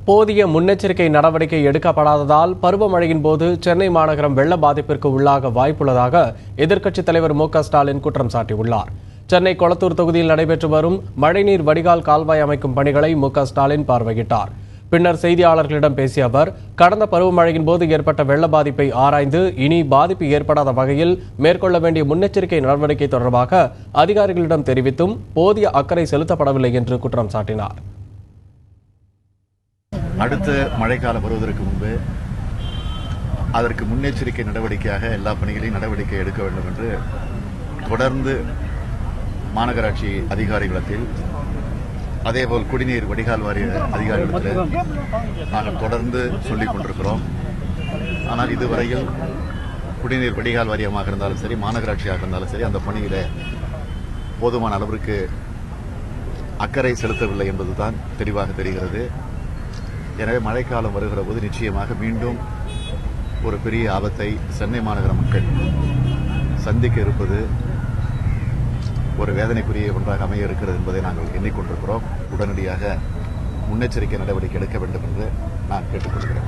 போதிய முன்னெச்சரிக்கை நடவடிக்கை எடுக்கப்படாததால் பருவமழையின் போது சென்னை மாநகரம் வெள்ள பாதிப்பிற்கு உள்ளாக வாய்ப்புள்ளதாக எதிர்க்கட்சித் தலைவர் மு.க.ஸ்டாலின் குற்றம் சாட்டியுள்ளார். சென்னை கொளத்தூர் தொகுதியில் நடைபெற்று வரும் மழைநீர் வடிகால் கால்வாய் அமைக்கும் பணிகளை மு.க.ஸ்டாலின் பார்வையிட்டார். பின்னர் செய்தியாளர்களிடம் பேசிய அவர், கடந்த பருவமழையின் போது ஏற்பட்ட வெள்ள பாதிப்பை ஆராய்ந்து இனி பாதிப்பு ஏற்படாத வகையில் மேற்கொள்ள வேண்டிய முன்னெச்சரிக்கை நடவடிக்கை தொடர்பாக அதிகாரிகளிடம் தெரிவித்தும் போதிய அக்கறை செலுத்தப்படவில்லை என்று குற்றம் சாட்டினார். அடுத்த மழைக்காலம் வருவதற்கு முன்பு அதற்கு முன்னெச்சரிக்கை நடவடிக்கையாக எல்லா பணிகளையும் நடவடிக்கை எடுக்க வேண்டும் என்று தொடர்ந்து மாநகராட்சி அதிகாரிகளிடத்தில், அதேபோல் குடிநீர் வடிகால் வாரிய அதிகாரிகளிடத்தில் நாங்கள் தொடர்ந்து சொல்லிக் கொண்டிருக்கிறோம். ஆனால் இதுவரையில் குடிநீர் வடிகால் வாரியமாக இருந்தாலும் சரி, மாநகராட்சியாக இருந்தாலும் சரி, அந்த பணியில போதுமான அளவிற்கு அக்கறை செலுத்தவில்லை என்பதுதான் தெளிவாக தெரிகிறது. எனவே மழைக்காலம் வருகிற போது நிச்சயமாக மீண்டும் ஒரு பெரிய ஆபத்தை சென்னை மாநகர மக்கள் சந்திக்க இருப்பது ஒரு வேதனைக்குரிய ஒன்றாக அமைய இருக்கிறது என்பதை நாங்கள் எண்ணிக்கொண்டிருக்கிறோம். உடனடியாக முன்னெச்சரிக்கை நடவடிக்கை எடுக்க வேண்டும் என்று நான் கேட்டுக்கொள்கிறேன்.